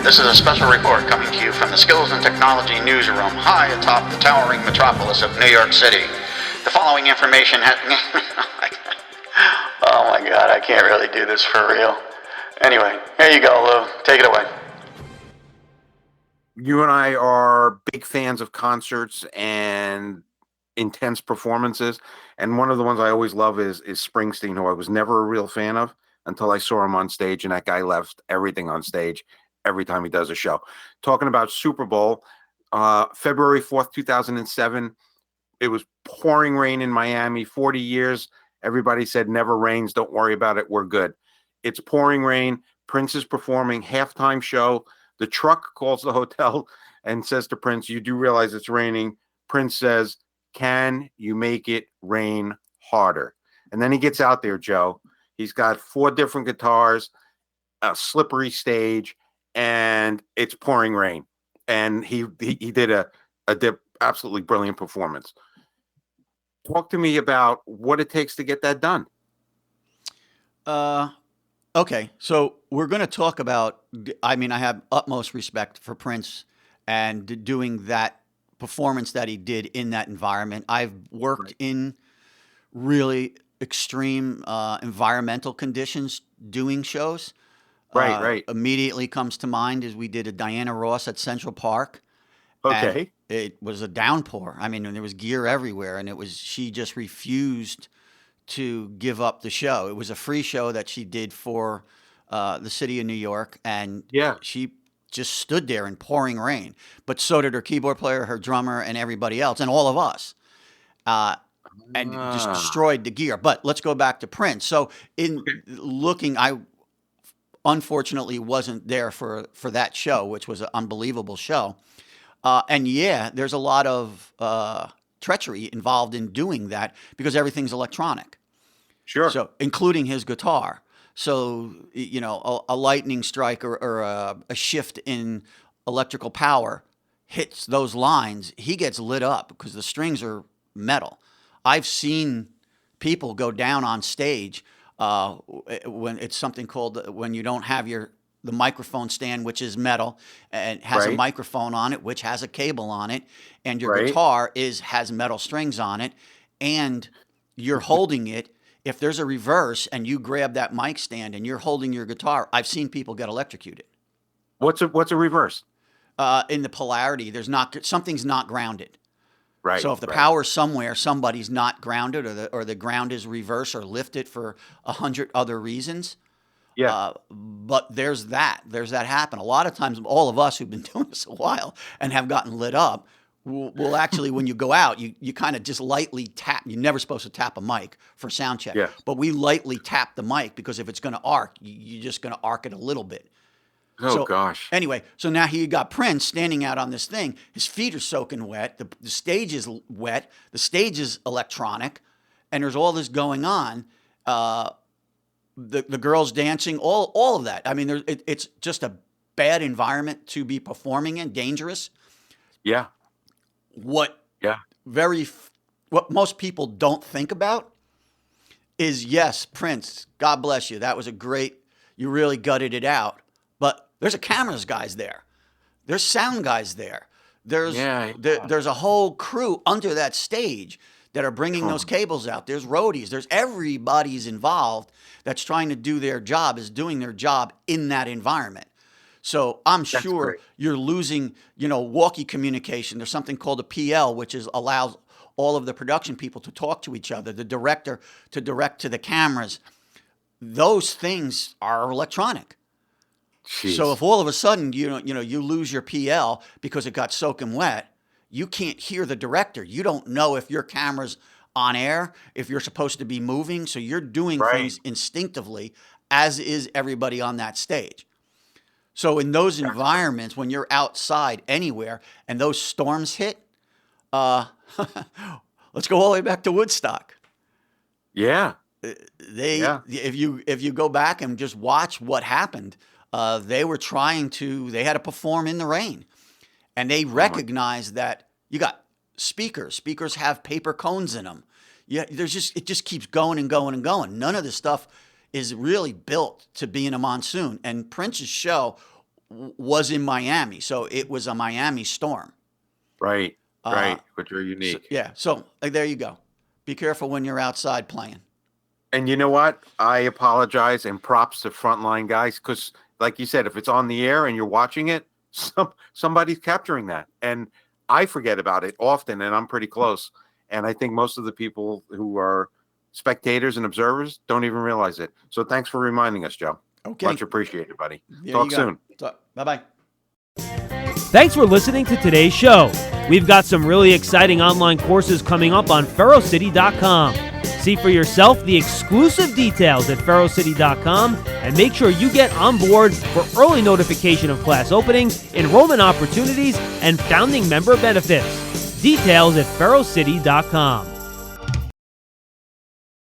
This is a special report coming to you from the Skills and Technology Newsroom, high atop the towering metropolis of New York City. The following information has... Oh my God, I can't really do this for real. Anyway, here you go, Lou. Take it away. You and I are big fans of concerts and intense performances, and one of the ones I always love is Springsteen, who I was never a real fan of until I saw him on stage, and that guy left everything on stage every time he does a show. Talking about Super Bowl, February 4th, 2007, it was pouring rain in Miami. 40 years, everybody said never rains, don't worry about it, we're good. It's pouring rain. Prince is performing, halftime show. The truck calls the hotel and says to Prince, you do realize it's raining. Prince says, can you make it rain harder? And then he gets out there, Joe. He's got 4 different guitars, a slippery stage, and it's pouring rain. And he did a absolutely brilliant performance. Talk to me about what it takes to get that done. Okay, so we're going to talk about, I mean, I have utmost respect for Prince and doing that performance that he did in that environment. I've worked in really extreme environmental conditions doing shows. Right. Immediately comes to mind is we did a Diana Ross at Central Park. Okay. And it was a downpour. I mean, there was gear everywhere, and she just refused to give up the show. It was a free show that she did for the city of New York, and she just stood there in pouring rain. But so did her keyboard player, her drummer, and everybody else, and all of us. And just destroyed the gear. But let's go back to Prince. So in looking, I unfortunately wasn't there for that show, which was an unbelievable show. And there's a lot of treachery involved in doing that because everything's electronic. Sure. So including his guitar. So, you know, a lightning strike or a shift in electrical power hits those lines, he gets lit up because the strings are metal. I've seen people go down on stage when it's something called when you don't have the microphone stand, which is metal and has a microphone on it, which has a cable on it, and your guitar has metal strings on it, and you're holding it. If there's a reverse and you grab that mic stand and you're holding your guitar, I've seen people get electrocuted. What's a reverse? In the polarity, something's not grounded. Right. So if the power's somewhere, somebody's not grounded, or the ground is reversed or lifted for 100 other reasons. Yeah. But there's that happen. A lot of times, all of us who've been doing this a while and have gotten lit up, will actually, when you go out, you kind of just lightly tap. You're never supposed to tap a mic for sound check. Yeah. But we lightly tap the mic because if it's going to arc, you're just going to arc it a little bit. Oh, gosh. Anyway, so now you got Prince standing out on this thing. His feet are soaking wet. The stage is wet. The stage is electronic. And there's all this going on. The girls dancing, all of that. I mean, it's just a bad environment to be performing in, dangerous. Yeah. What most people don't think about is, yes, Prince, God bless you. That was you really gutted it out. But there's a cameras guys there. There's sound guys there. There's a whole crew under that stage that are bringing those cables out. There's roadies. There's everybody's involved that's trying to do their job, is doing their job in that environment. So I'm sure you're losing, walkie communication. There's something called a PL, which allows all of the production people to talk to each other, the director to direct to the cameras. Those things are electronic. Jeez. So if all of a sudden you lose your PL because it got soaking wet, you can't hear the director. You don't know if your camera's on air, if you're supposed to be moving. So you're doing things instinctively, as is everybody on that stage. So in those environments, when you're outside anywhere and those storms hit, let's go all the way back to Woodstock. Yeah. If you go back and just watch what happened, they had to perform in the rain, and they recognized that you got speakers. Speakers have paper cones in them. Yeah, it just keeps going and going and going. None of this stuff is really built to be in a monsoon. And Prince's show was in Miami, so it was a Miami storm. Right, which are unique. So there you go. Be careful when you're outside playing. And you know what? I apologize and props to frontline guys because, like you said, if it's on the air and you're watching it, somebody's capturing that. And I forget about it often, and I'm pretty close. And I think most of the people who are spectators and observers don't even realize it. So thanks for reminding us, Joe. Okay. Much appreciated, buddy. There Talk you go. soon. Bye-bye. Thanks for listening to today's show. We've got some really exciting online courses coming up on ferocity.com. See for yourself the exclusive details at ferocity.com and make sure you get on board for early notification of class openings, enrollment opportunities, and founding member benefits. Details at ferocity.com.